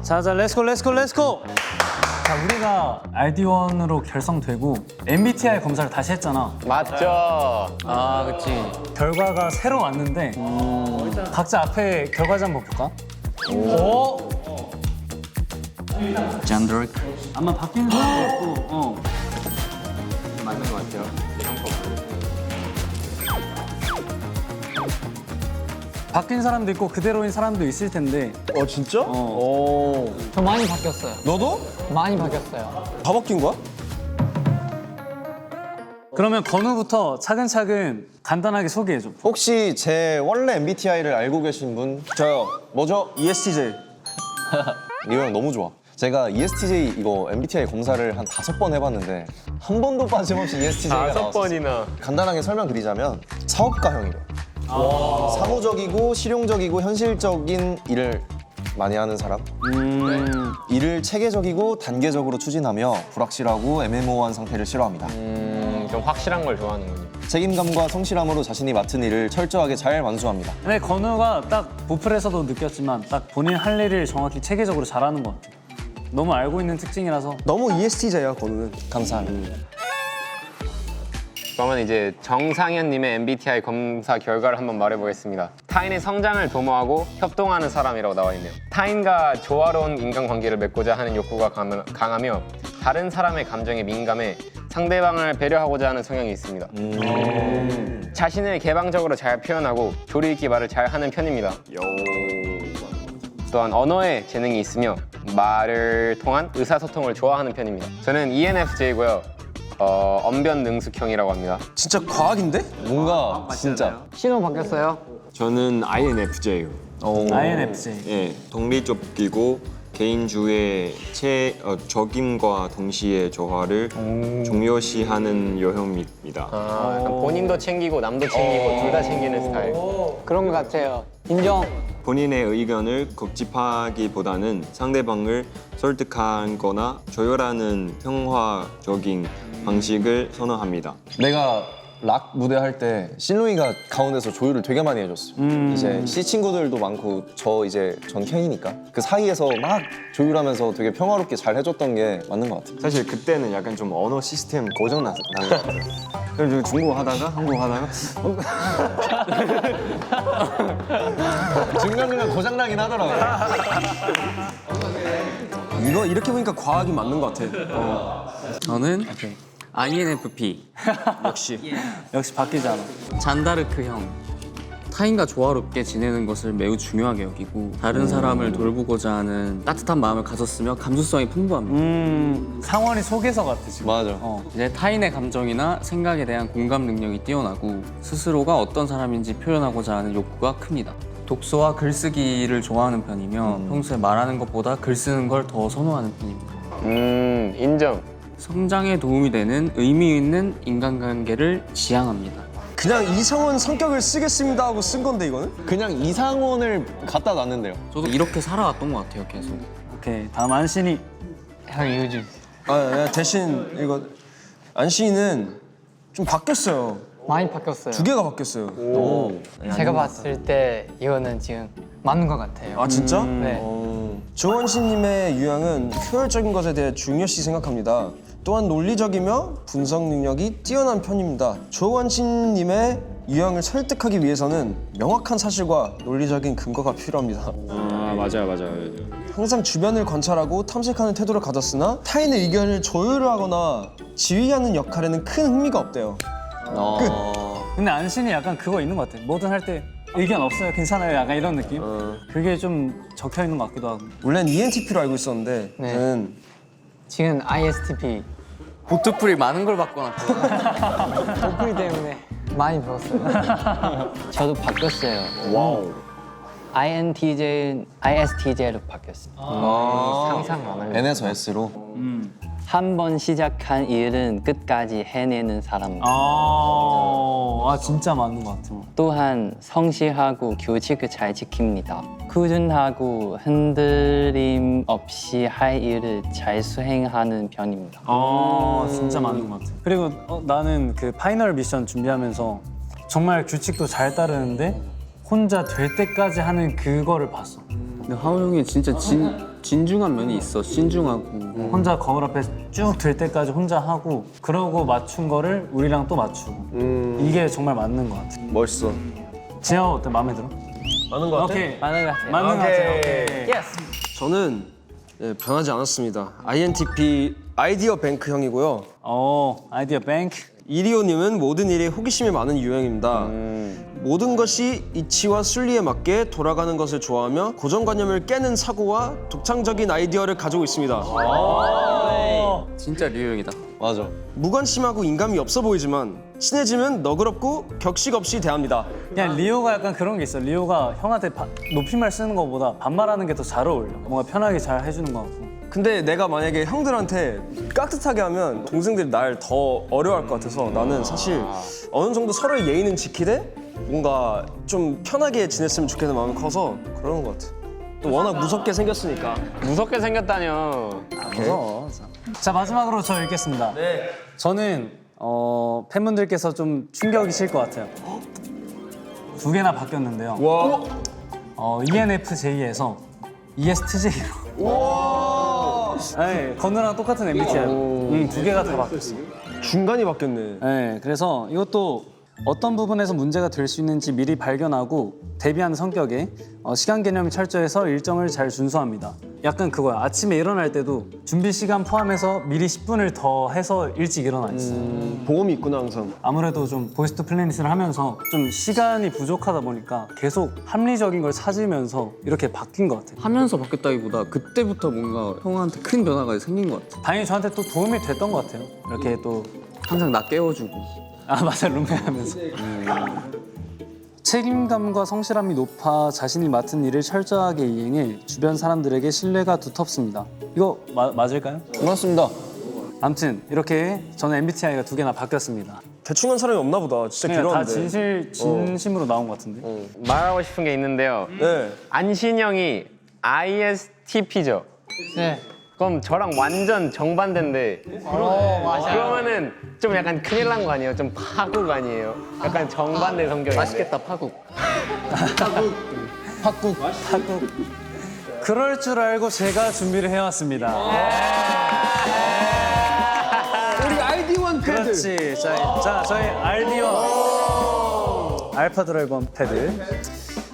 자자 렛츠고 렛츠고 렛츠고. 자 우리가 RD1으로 결성되고 MBTI 검사를 다시 했잖아. 맞죠. 아, 그치. 결과가 새로 왔는데 각자 앞에 결과지 한번 볼까? 오. 잔드릭. 아마 바뀌는 사람도 있고. 맞는 것 같아요. 바뀐 사람도 있고 그대로인 사람도 있을 텐데. 진짜? 오. 저 많이 바뀌었어요. 너도? 많이 바뀌었어요. 다 바뀐 거야? 그러면 건우부터 차근차근 간단하게 소개해줘. 혹시 제 원래 MBTI를 알고 계신 분? 저요. 뭐죠? ESTJ. 리오 형 너무 좋아. 제가 ESTJ 이거 MBTI 검사를 한 5번 해봤는데 한 번도 빠짐없이 ESTJ가 나왔어요. 5번이나. 간단하게 설명드리자면 사업가형이래요. 사무적이고 실용적이고 현실적인 일을 많이 하는 사람. 일을 체계적이고 단계적으로 추진하며 불확실하고 애매모호한 상태를 싫어합니다. 좀 확실한 걸 좋아하는군요. 책임감과 성실함으로 자신이 맡은 일을 철저하게 잘 완수합니다. 근데 건우가 딱 보풀에서도 느꼈지만 딱 본인 할 일을 정확히 체계적으로 잘하는 것 같아. 너무 알고 있는 특징이라서. 너무 ESTJ야, 건우는. 감사합니다. 그러면 이제 정상현님의 MBTI 검사 결과를 한번 말해보겠습니다. 타인의 성장을 도모하고 협동하는 사람이라고 나와 있네요. 타인과 조화로운 인간관계를 맺고자 하는 욕구가 강하며 다른 사람의 감정에 민감해 상대방을 배려하고자 하는 성향이 있습니다. 자신을 개방적으로 잘 표현하고 조리 있게 말을 잘 하는 편입니다. 또한 언어에 재능이 있으며 말을 통한 의사소통을 좋아하는 편입니다. 저는 ENFJ고요. 언변 능숙형이라고 합니다. 진짜 과학인데? 뭔가 진짜 신호 바뀌었어요. 저는 INFJ요. INFJ. 예, 독립적이고 개인주의 적임과 동시에 조화를 중요시하는 유형입니다. 약간 본인도 챙기고 남도 챙기고 둘 다 챙기는 스타일. 그런 것 같아요. 인정. 본인의 의견을 걱집하기보다는 상대방을 설득하거나 조율하는 평화적인 방식을 선호합니다. 내가 락 무대 할 때 실로이가 가운데서 조율을 되게 많이 해줬어요. 이제 C 친구들도 많고 전 K니까 그 사이에서 막 조율하면서 되게 평화롭게 잘 해줬던 게 맞는 것 같아요. 사실 그때는 약간 좀 언어 시스템 고장 나는 것 같아요. 그래서 중국어 하다가 한국어 하다가 중간중간 고장나긴 하더라고요. 이거 이렇게 보니까 과학이 맞는 것 같아. 저는 INFP. 역시 바뀌지 않아. 잔다르크형. 타인과 조화롭게 지내는 것을 매우 중요하게 여기고 다른 사람을 돌보고자 하는 따뜻한 마음을 가졌으며 감수성이 풍부합니다. 상원이 속에서 같아 지금. 맞아. 이제 타인의 감정이나 생각에 대한 공감 능력이 뛰어나고 스스로가 어떤 사람인지 표현하고자 하는 욕구가 큽니다. 독서와 글쓰기를 좋아하는 편이며 평소에 말하는 것보다 글 쓰는 걸 더 선호하는 편입니다. 인정. 성장에 도움이 되는 의미 있는 인간관계를 지향합니다. 그냥 이성은 성격을 쓰겠습니다 하고 쓴 건데, 이거는? 그냥 이상원을 갖다 놨는데요. 저도 이렇게 살아왔던 것 같아요, 계속. 오케이 다음 안신이. 형 요즘 대신 이거 안씨는 좀 바뀌었어요. 많이 바뀌었어요. 2개가 바뀌었어요. 제가 봤을 때 이거는 지금 맞는 것 같아요. 아, 진짜? 네. 조원신님의 유형은 효율적인 것에 대해 중요시 생각합니다. 또한 논리적이며 분석 능력이 뛰어난 편입니다. 조원신님의 유형을 설득하기 위해서는 명확한 사실과 논리적인 근거가 필요합니다. 아 맞아요. 항상 주변을 관찰하고 탐색하는 태도를 가졌으나 타인의 의견을 조율하거나 지휘하는 역할에는 큰 흥미가 없대요. 근데 안신이 약간 그거 있는 것 같아. 뭐든 할 때 의견 없어요, 괜찮아요, 약간 이런 느낌. 그게 좀 적혀 있는 것 같기도 하고. 원래는 ENTP로 알고 있었는데 네. 저는 지금 ISTP 보트풀이 많은 걸 바꿔놨고 오프리 때문에 많이 배웠어요. 저도 바뀌었어요. 와우. ISTJ로 바뀌었어요. 상상 안 하려고. N에서 S로. 한 번 시작한 일은 끝까지 해내는 사람. 진짜 맞는 것 같아. 또한 성실하고 규칙을 잘 지킵니다. 꾸준하고 흔들림 없이 할 일을 잘 수행하는 편입니다. 진짜 맞는 것 같아. 그리고 나는 그 파이널 미션 준비하면서 정말 규칙도 잘 따르는데 혼자 될 때까지 하는 그거를 봤어. 근데 하우 형이 진짜 진중한 면이 있어. 신중하고. 혼자 거울 앞에 쭉 들 때까지 혼자 하고 그러고 맞춘 거를 우리랑 또 맞추고 이게 정말 맞는 것 같아. 멋있어. 지아 어때? 마음에 들어? 맞는 것 같아? 오케이. 맞는 것 같아요. 맞는 것 같아요. 오케이. 저는 변하지 않았습니다. INTP 아이디어 뱅크 형이고요. 아이디어 뱅크. 이리오님은 모든 일에 호기심이 많은 유형입니다. 모든 것이 이치와 순리에 맞게 돌아가는 것을 좋아하며 고정관념을 깨는 사고와 독창적인 아이디어를 가지고 있습니다. 진짜 리오형이다. 맞아. 무관심하고 인감이 없어 보이지만 친해지면 너그럽고 격식 없이 대합니다. 그냥 리오가 약간 그런 게 있어. 리오가 형한테 높임말 쓰는 것보다 반말하는 게 더 잘 어울려. 뭔가 편하게 잘 해주는 것 같고. 근데 내가 만약에 형들한테 깍듯하게 하면 동생들이 날 더 어려워할 것 같아서 나는 사실 어느 정도 서로의 예의는 지키되 뭔가 좀 편하게 지냈으면 좋겠는 마음이 커서 그러는 것 같아. 또 워낙 무섭게 생겼으니까. 무섭게 생겼다뇨. 무서워. 자, 마지막으로 저 읽겠습니다. 네. 저는 팬분들께서 좀 충격이실 것 같아요. 두 개나 바뀌었는데요. ENFJ에서 ESTJ로. 네, 건우랑 똑같은 MBTI. 두 개가 다 바뀌었어요. 중간이 바뀌었네. 네, 그래서 이것도 어떤 부분에서 문제가 될 수 있는지 미리 발견하고 대비하는 성격에 시간 개념이 철저해서 일정을 잘 준수합니다. 약간 그거야. 아침에 일어날 때도 준비 시간 포함해서 미리 10분을 더 해서 일찍 일어나 있어요. 보험이 있구나 항상. 아무래도 좀 보이스 투 플래닛을 하면서 좀 시간이 부족하다 보니까 계속 합리적인 걸 찾으면서 이렇게 바뀐 것 같아요. 하면서 바뀌었다기보다 그때부터 뭔가 형한테 큰 변화가 생긴 것 같아. 다행히 저한테 또 도움이 됐던 것 같아요. 이렇게 또 항상 나 깨워주고. 맞아, 룸메하면서. 책임감과 성실함이 높아 자신이 맡은 일을 철저하게 이행해 주변 사람들에게 신뢰가 두텁습니다. 이거 맞을까요? 고맙습니다. 아무튼 이렇게 저는 MBTI가 두 개나 바뀌었습니다. 대충 한 사람이 없나 보다. 진짜 그냥 다 길었는데. 진심으로 나온 것 같은데. 말하고 싶은 게 있는데요. 네. 안신영이 ISTP죠? 네. 그럼 저랑 완전 정반대인데 그러면은 좀 약간 큰일 난 거 아니에요? 좀 파국 아니에요? 약간 정반대 성격인데 맛있겠다, 파국. 파국. 그럴 줄 알고 제가 준비를 해왔습니다. 우리 아이디원 패드. 그렇지. 자, 저희 알디원 알파 드래곤 패드.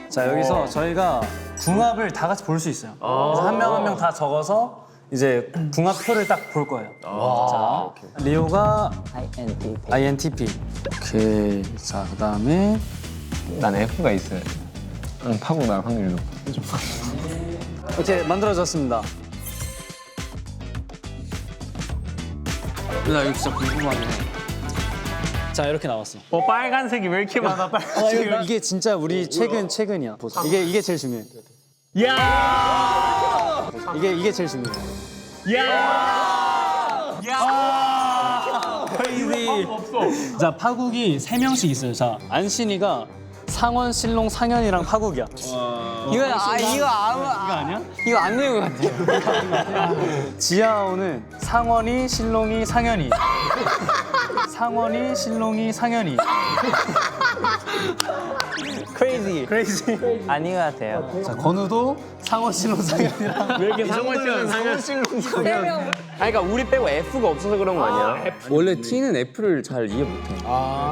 자, 여기서 저희가 궁합을 다 같이 볼 수 있어요. 그래서 한 명 한 명 다 적어서 이제 궁합표를 딱 볼 거예요. 자, 리오가 INTP. 오케이. 자, 그다음에 난 F가 있어요. 파국 날 확률이 높아. 이렇게 만들어졌습니다. 나 이거 진짜 궁금하네. 자, 이렇게 나왔어. 빨간색이 왜 이렇게 많아? 이게 진짜 우리 최근이야. 보자. 이게 제일 중요해. 이게 제일 중요해. 자, 파국이 3명씩 있어요. 자, 안신이가 상원, 신롱, 상현이랑 파국이야. 이거 아니야? 이거 안 되는 것 같아요. 지하오는 상원이, 신롱이, 상현이. 상원이, 신롱이, 상현이. 크레이지. 크레이지. 아닌 것 같아요. 자, 건우도 상원, 신롱, 상현이랑. 왜 이렇게 상원씨는 상현? 아니 그러니까 우리 빼고 F가 없어서 그런 거 아니야? 원래 T는 F를 잘 이해 못해.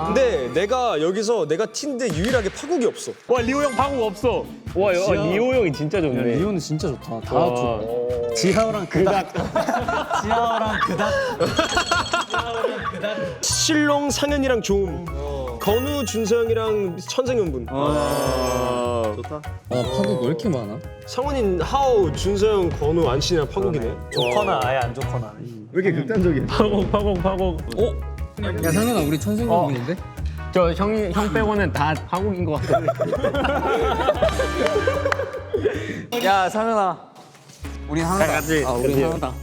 근데 내가 여기서 내가 T인데 유일하게 파국이 없어. 와 리오 형 파국 없어. 와 리오 형이 진짜 좋네. 리오는 진짜 좋다. 다 좋아. 지하오랑 그닥. 지하오랑 그닥. 실롱 상현이랑 조음. 건우 준서형이랑 천생연분. 파국 왜 이렇게 많아? 상훈인 하우, 준서형, 건우, 안신이랑 파국이네. 좋거나 아예 안 좋거나. 파국. 야, 상현아, 우리 천생연분인데? 저 형 빼고는 다 파국인 것 같아. 야, 상현아. 우린 하나다. 같이. 우린 하나다.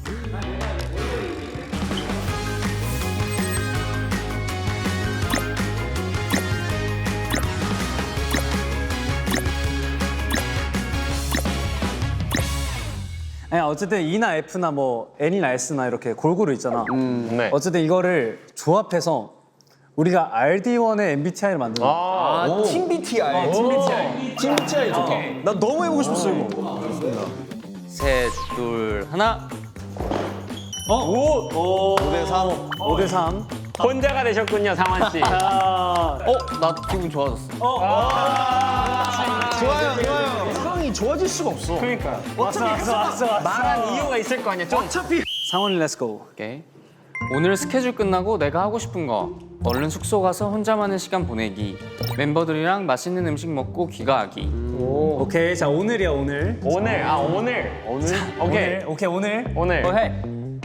아니, 어쨌든 E나 F나 뭐 N이나 S나 이렇게 골고루 있잖아. 네. 어쨌든 이거를 조합해서 우리가 RD1의 MBTI를 만드는 거야. 팀 BTI. 팀 BTI 좋다. 나 너무 해보고 싶었어 이거. 셋, 둘, 하나. 5대 3. 5대 3. 혼자가 되셨군요, 상환 씨. 나 기분 좋아졌어. 좋아요, 좋아요. 상황이 좋아질 수가 없어. 그러니까 왔어. 말한 이유가 있을 거 아니야. 좀 상원이 렛츠고. 오케이. 오늘 스케줄 끝나고 내가 하고 싶은 거 얼른 숙소 가서 혼자만의 시간 보내기, 멤버들이랑 맛있는 음식 먹고 귀가하기. 오케이, 자 오늘이야 오늘. 오늘 오케이 오케이 오늘. 오늘 해.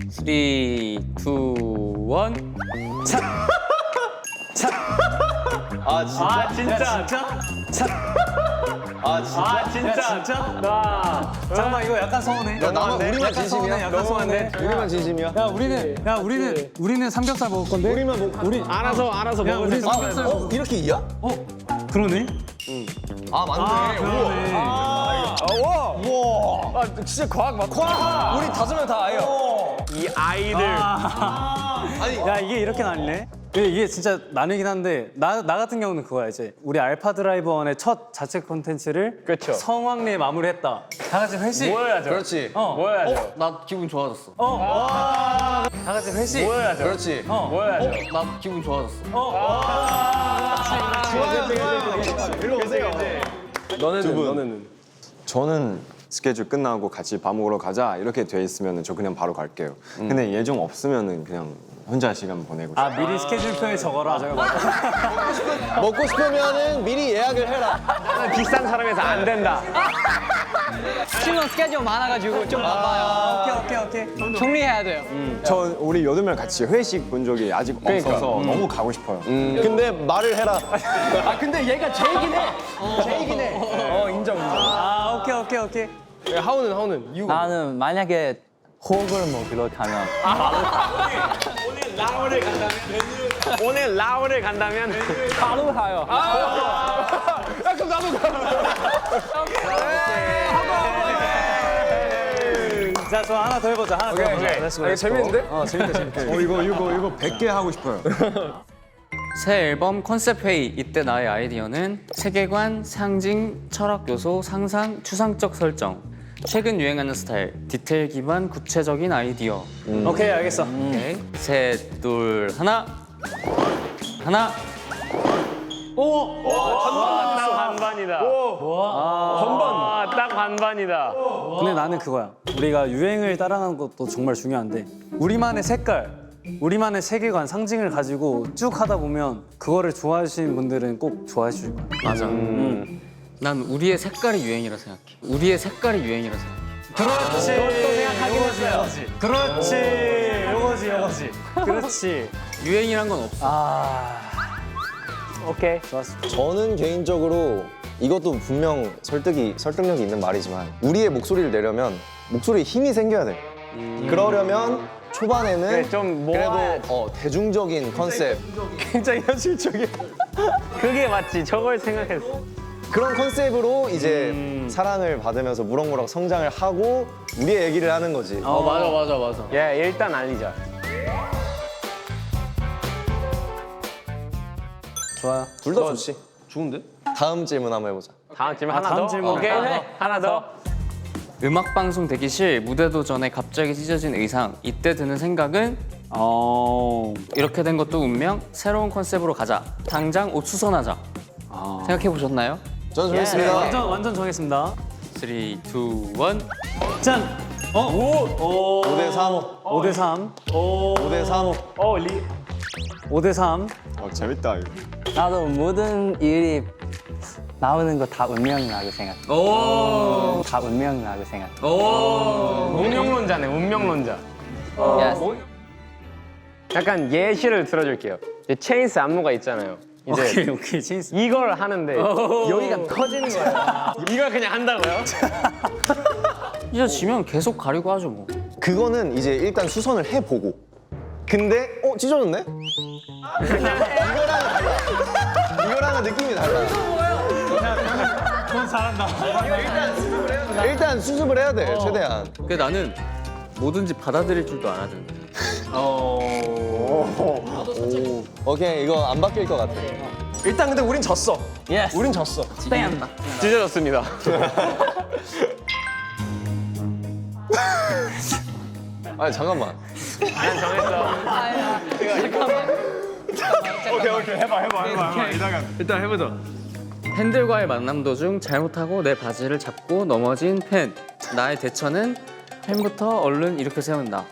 3, 2, 1. 아 진짜? 진짜 나 잠깐만 이거 약간 서운해. 야 나만 우리만 약간 서운해, 진심이야? 약간 서운해. 우리만 진심이야? 우리는 삼겹살 먹을 건데. 우리만 먹. 우리 알아서 야 먹을 우리 수 삼겹살. 이렇게 이야? 그러네. 아 맞네. 그러네. 진짜 과학 맞다. 우리 5명 다 아예요. 이 아이들 야 이게 이렇게 나뉘네. 이게 진짜 나뉘긴 한데 나 같은 경우는 그거야 이제 우리 알파 드라이버원의 첫 자체 콘텐츠를 그쵸. 성황리에 마무리했다. 다 같이 회식. 모여야죠. 그렇지. 모여야죠. 나 기분 좋아졌어. 다 같이 회식. 모여야죠. 그렇지. 모여야죠. 나 기분 좋아졌어. 일로 오세요. 너네는? 저는 스케줄 끝나고 같이 밥 먹으러 가자 이렇게 돼 있으면 저 그냥 바로 갈게요. 근데 예정 없으면은 그냥 혼자 시간 보내고 싶어요. 아 미리 스케줄표에 적어라. 먹고 싶으면은 미리 예약을 해라. 나는 비싼 사람에서 안 된다. 신혼 스케줄 많아가지고 좀 바빠요. 오케이. 정리해야 돼요. 저 우리 8명 같이 회식 본 적이 아직 없어서 너무 가고 싶어요. 근데 말을 해라. 아 근데 얘가 제이긴 해. 제이긴 해. 아 오케이. 나는 만약에 호흡을 먹으러 가면 오늘 라오를 간다면 바로 가요. 자, 좋아 하나 더 해보자. 하나 더 해보자. Let's go. 재밌는데? 재밌다. 이거 100개 하고 싶어요. 새 앨범 컨셉 회의. 이때 나의 아이디어는 세계관, 상징, 철학 요소, 상상, 추상적 설정, 최근 유행하는 스타일, 디테일 기반 구체적인 아이디어. 오케이, 알겠어. 오케이. 셋, 둘, 하나. 딱 반반이다. 반반. 딱 반반이다. 근데 나는 그거야. 우리가 유행을 따라가는 것도 정말 중요한데 우리만의 색깔, 우리만의 세계관, 상징을 가지고 쭉 하다 보면 그거를 좋아하시는 분들은 꼭 좋아해 주실 거야. 맞아. 난 우리의 색깔이 유행이라 생각해. 우리의 색깔이 유행이라 생각해. 그렇지. 그것도 생각하긴 했어요. 그렇지. 요거지. 그렇지. 유행이란 건 없어. 오케이. 좋았어. 저는 개인적으로 이것도 분명 설득력이 있는 말이지만 우리의 목소리를 내려면 목소리에 힘이 생겨야 돼. 그러려면 초반에는 그래, 좀 모아야지. 그래도 대중적인 컨셉 굉장히 현실적이야. 그게 맞지. 저걸 생각했어. 그런 컨셉으로 이제 사랑을 받으면서 무럭무럭 성장을 하고 우리의 얘기를 하는 거지. 맞아. 야, 일단 알리자. 좋아요. 둘 다 좋지. 좋은데? 다음 질문 한번 해보자. 다음 질문 하나 다음 더. 질문. 오케이. 하나 더. 음악 방송 대기실 무대도 전에 갑자기 찢어진 의상. 이때 드는 생각은 이렇게 된 것도 운명. 새로운 컨셉으로 가자. 당장 옷 수선하자. 생각해 보셨나요? 저는 정했습니다. 완전 정했습니다. 3, 2, 1. 짠. 5대 3. 5대 3. 5대 3. 5대 3. 재밌다 이거. 나도 모든 일이 나오는 거 다 운명이라고 생각해. 다 운명이라고 생각해. 운명론자네. 운명론자. Yes. 약간 예시를 들어줄게요. 이제 체인스 안무가 있잖아요. 이제 오케이. 체인스. 이걸 하는데 여기가 터지는 거야. 이걸 그냥 한다고요? 이제 지면 계속 가리고 하죠 뭐. 그거는 이제 일단 수선을 해보고. 근데 찢어졌네? 이거랑은 느낌이 달라. 넌 잘한다. 일단 수습을 해야 돼 최대한. 근데 나는 뭐든지 받아들일 줄도 알아야 된다. 오케이 이거 안 바뀔 것 같아. 일단 근데 우린 졌어. Yes. 우린 졌어. 찢어졌습니다. 아니 잠깐만. 난 정했어. 팬들과의 만남 도중 잘못하고 내 바지를 잡고 넘어진 팬. 나의 대처는 팬부터 얼른 이렇게 세운다.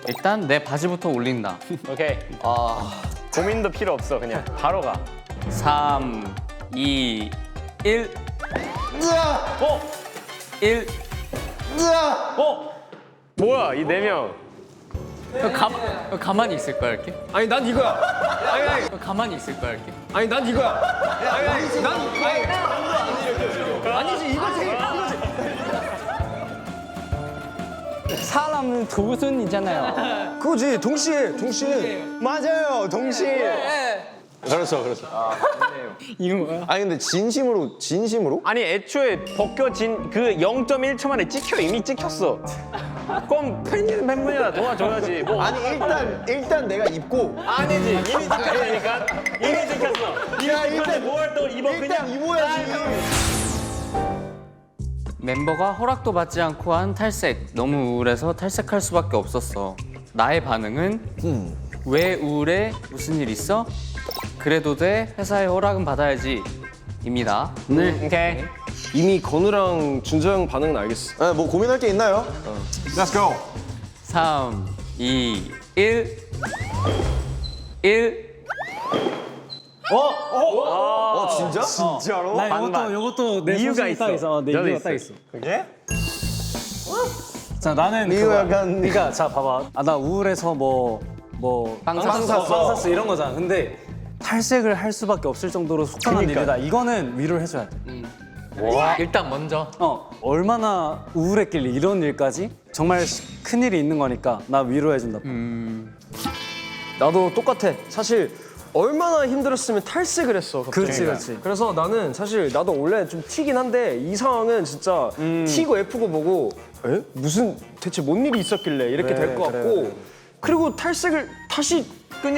일단 내 바지부터 올린다. 오케이. 고민도 필요 없어. 그냥 바로 가. 3, 2, 1. 1. 뭐야 이 4명. 가만히 있을 거야 이렇게? 아니 난 이거야. 아니 가만히 있을 거야 이렇게? 아니 난 이거야. 아니 난 아니지 이거지. 사람은 두 순이잖아요. 그거지 동시에. 맞아요, 동시에. 그렇죠. 이건 뭐야? 아니 근데 진심으로? 아니 애초에 벗겨진 그 0.1초 만에 이미 찍혔어. 그럼 팬분이라 도와줘야지. 뭐 아니 일단 내가 입고. 아니지 이미 찍혔으니까 이미 찍혔어. 야 일단 뭘 또 입어 일단 입어야지. 멤버가 허락도 받지 않고 한 탈색. 너무 우울해서 탈색할 수밖에 없었어. 나의 반응은 왜 우울해? 무슨 일 있어? 그래도 돼. 회사의 허락은 받아야지. 입니다. 오케이. 이미 건우랑 준서 형 반응은 알겠어. 네, 뭐 고민할 게 있나요? Let's go. 3, 2, 1. 1. 진짜? 진짜로? 나 요것도 내 이유가 소신이 딱 있어. 있어. 내 저도 이유가 딱 있어요. 있어. 그게? 자 나는 이거 그거야. 약간- 그러니까 자 봐봐. 나 우울해서 뭐 빵사스 이런 거잖아. 근데 탈색을 할 수밖에 없을 정도로 속상한 일이다. 이거는 위로를 해줘야 돼. 일단 먼저. 얼마나 우울했길래 이런 일까지? 정말 큰 일이 있는 거니까 나 위로해준다. 나도 똑같아. 사실 얼마나 힘들었으면 탈색을 했어. 갑자기. 그렇지. 그래서 나는 사실 나도 원래 좀 튀긴 한데 이 상황은 진짜 T고 F고 보고 에? 무슨 대체 뭔 일이 있었길래 이렇게 될 것 같고 그리고 탈색을 다시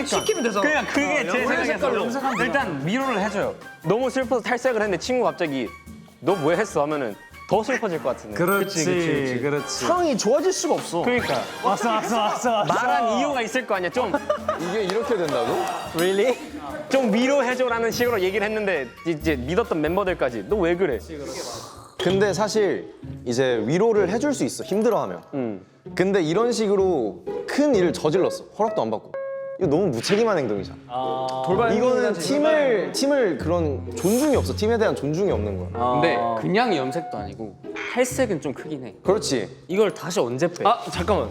시키면 되잖아. 그냥 그게 제 생각이었어. 색깔로. 일단 위로를 해줘요. 너무 슬퍼서 탈색을 했는데 친구 갑자기 너 왜 했어 하면은 더 슬퍼질 것 같은데. 그렇지. 상황이 좋아질 수가 없어. 그러니까 왔어. 말한 이유가 있을 거 아니야. 좀 이게 이렇게 된다고? really? 좀 위로해줘라는 식으로 얘기를 했는데 이제 믿었던 멤버들까지 너 왜 그래? 근데 사실 이제 위로를 해줄 수 있어. 힘들어하면. 근데 이런 식으로 큰 일을 저질렀어. 허락도 안 받고. 이거 너무 무책임한 행동이잖아. 이거는 팀을 그런 존중이 없어. 팀에 대한 존중이 없는 거야. 근데 그냥 염색도 아니고 탈색은 좀 크긴 해. 그렇지. 이걸 다시 언제 빼? 잠깐만.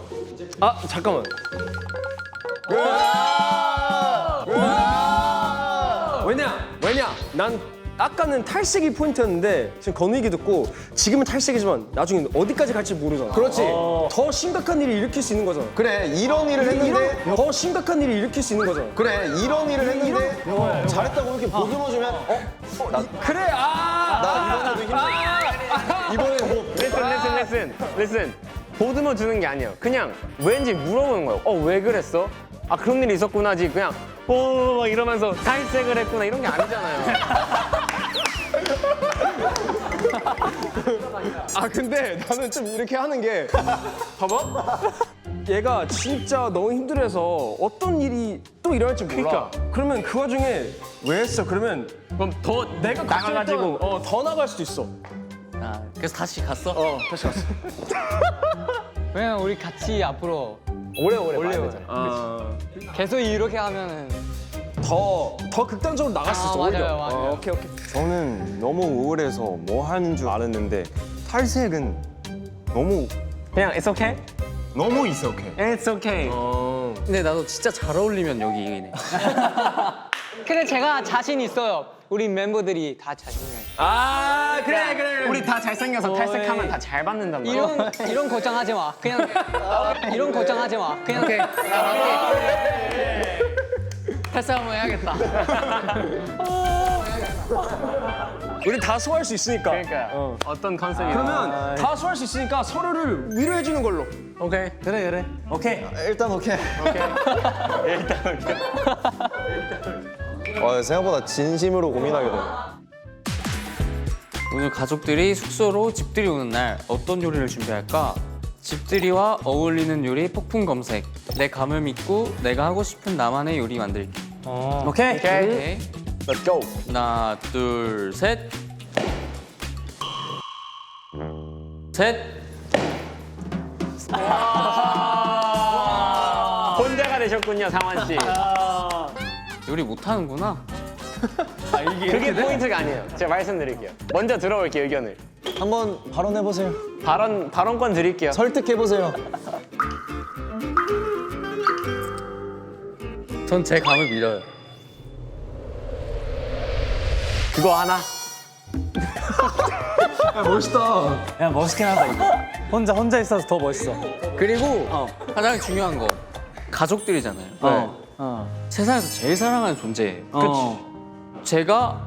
왜냐? 난 아까는 탈색이 포인트였는데 지금 건우 얘기 듣고 지금은 탈색이지만 나중에 어디까지 갈지 모르잖아. 그렇지. 더 심각한 일을 일으킬 수 있는 거잖아. 그래 이런 일을 했는데 더 심각한 일을 일으킬 수 있는 거잖아. 그래 이런 일을 했는데 잘했다고 이렇게 보듬어주면 그래 나 이번에도 힘들어. listen. 보듬어 주는 게 아니야. 그냥 왠지 물어보는 거야. 왜 그랬어? 아 그런 일이 있었구나지. 그냥 막 이러면서 탈색을 했구나 이런 게 아니잖아요. 근데 나는 좀 이렇게 하는 게 봐봐. 얘가 진짜 너무 힘들어서 어떤 일이 또 일어날지 몰라. 그러면 그 와중에 왜 했어? 그러면 그럼 더 내가 나가가지고 걱정했던 더 나갈 수도 있어. 그래서 다시 갔어? 다시 갔어. 왜냐면 우리 같이 앞으로 오래오래 봐야 되잖아. 계속 이렇게 하면은 더 극단적으로 나갈 수 있어. 오히려. 맞아요. 오케이. 저는 너무 우울해서 뭐 하는 줄 알았는데 탈색은 너무 그냥 it's okay? 너무 익숙해. It's okay. 근데 나도 진짜 잘 어울리면 여기 이네. 근데 제가 자신 있어요. 우리 멤버들이 다 자신해요. 그래. 우리 다 잘생겨서 탈색하면 다 잘 받는단 말이야. 이런 걱정하지 마. 그냥 이런 걱정하지 마. 그냥 탈색 한번 해야겠다. 우리 다 소화할 수 있으니까. 그러니까 어떤 컨셉이 그러면 다 소화할 수 있으니까 서로를 위로해 주는 걸로. 오케이. 그래. 오케이. 일단 오케이. 생각보다 진심으로 고민하게 되네. 오늘 가족들이 숙소로 집들이 오는 날 어떤 요리를 준비할까? 집들이와 어울리는 요리 폭풍 검색. 내 감을 믿고 내가 하고 싶은 나만의 요리 만들기. 오케이. 오케이. Let's go. 하나, 둘, 셋. 셋. 혼자가 되셨군요, 상환 씨. 요리 못하는구나. 그게 포인트가 아니에요. 제가 말씀드릴게요. 먼저 들어볼게요, 의견을. 한번 발언해 보세요. 발언권 드릴게요. 설득해 보세요. 전 제 감을 믿어요. 그거 하나. 야 멋있긴 하다 이거. 혼자 있어서 더 멋있어. 그리고 가장 중요한 거 가족들이잖아요. 세상에서 제일 사랑하는 존재예요. 제가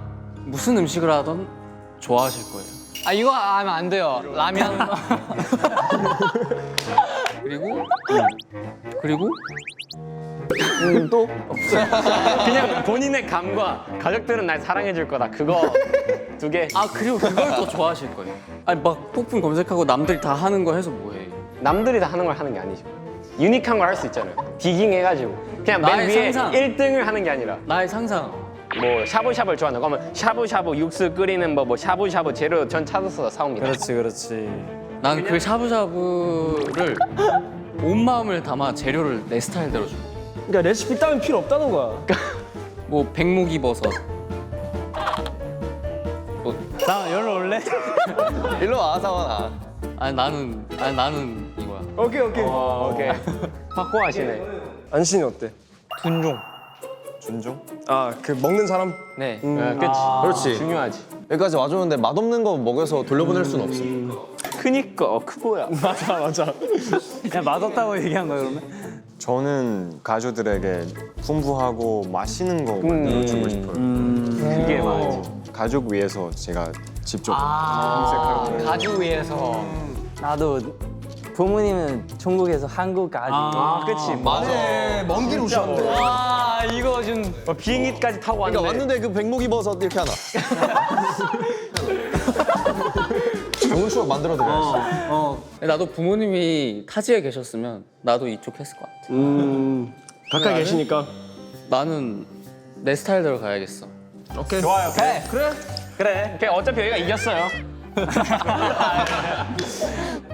무슨 음식을 하던 좋아하실 거예요. 아 이거 하면 안 돼요. 라면. 그리고 그냥 본인의 감과 가족들은 날 사랑해줄 거다. 그거 두 개. 그리고 그걸 더 좋아하실 거예요. 아니 막 폭풍 검색하고 남들이 다 하는 거 해서 뭐해. 남들이 다 하는 걸 하는 게 아니죠. 유니크한 걸 할 수 있잖아요. 디깅 해가지고. 그냥 맨 나의 위에 상상. 1등을 하는 게 아니라 나의 상상. 뭐 샤브샤브를 좋아한다. 그러면 샤브샤브 육수 끓이는 뭐 샤브샤브 재료 전 찾아서 사옵니다. 그렇지. 난 그 샤브샤브를 온 마음을 담아 재료를 내 스타일대로 줘. 그러니까 레시피 따윈 필요 없다는 거야. 뭐 백목이 버섯. 자 열로 올래? 일로 와, 상환아. 아니 나는 이거야. 오케이. 오케이. 확고하시네. 안신이 어때? 준종? 아 그 먹는 사람? 네. 그렇지. 그렇지. 중요하지. 여기까지 와줬는데 맛없는 거 먹여서 돌려보낼 수는 없어. 크니까 크고야. 맞아. 야 맛없다고 얘기한 거야 그러면? 저는 가족들에게 풍부하고 맛있는 거 만들어주고 싶어요. 그게 맞지. 가족 위해서 제가 직접 검색하고 가죽 위에서. 나도 부모님은 중국에서 한국까지. 그치. 네, 먼 길 오셨는데. 와 이거 좀. 비행기까지 타고 그러니까 왔는데. 왔는데 그 백목이 버섯 이렇게 하나. 좋은 추억 만들어 드려야지. 나도 부모님이 타지에 계셨으면 나도 이쪽 했을 것 같아. 가까이 계시니까. 나는 내 스타일대로 가야겠어. 좋아요. 그래. 어차피 여기가 이겼어요.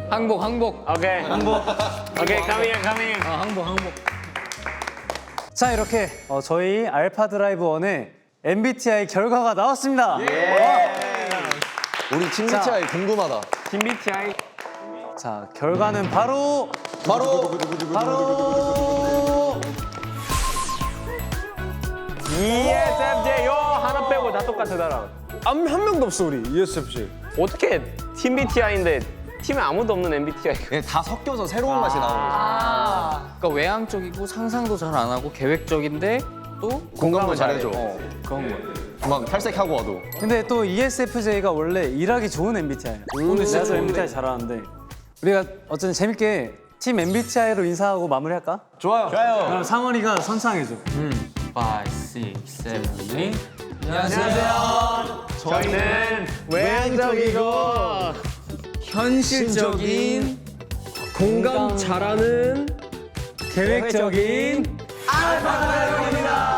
항복. 오케이. 오케이. 가미야. 항복. 자 이렇게 저희 알파 드라이브 1의 MBTI 결과가 나왔습니다. 우리 팀 MBTI 궁금하다. MBTI. 자 결과는 바로 ESFJ 요 하나 빼고 다 똑같으더라. 한 명도 없어 우리 ESFJ. 어떻게 팀 MBTI인데 팀에 아무도 없는 MBTI. 그냥 다 섞여서 새로운 맛이 나오는 거지. 그러니까 외향적이고 상상도 잘 안 하고 계획적인데 또 공감을 잘해줘. 그런 거. 막 탈색하고 와도. 근데 또 ESFJ가 원래 일하기 좋은 MBTI야. 오늘 진짜 저 MBTI 잘하는데 우리가 어쨌든 재밌게 팀 MBTI로 인사하고 마무리할까? 좋아요. 그럼 상원이가 선창해줘. 5, 6, 7, 8. 저희는 외향적이고 현실적인 공감 잘하는 계획적인 알파 드라이브입니다.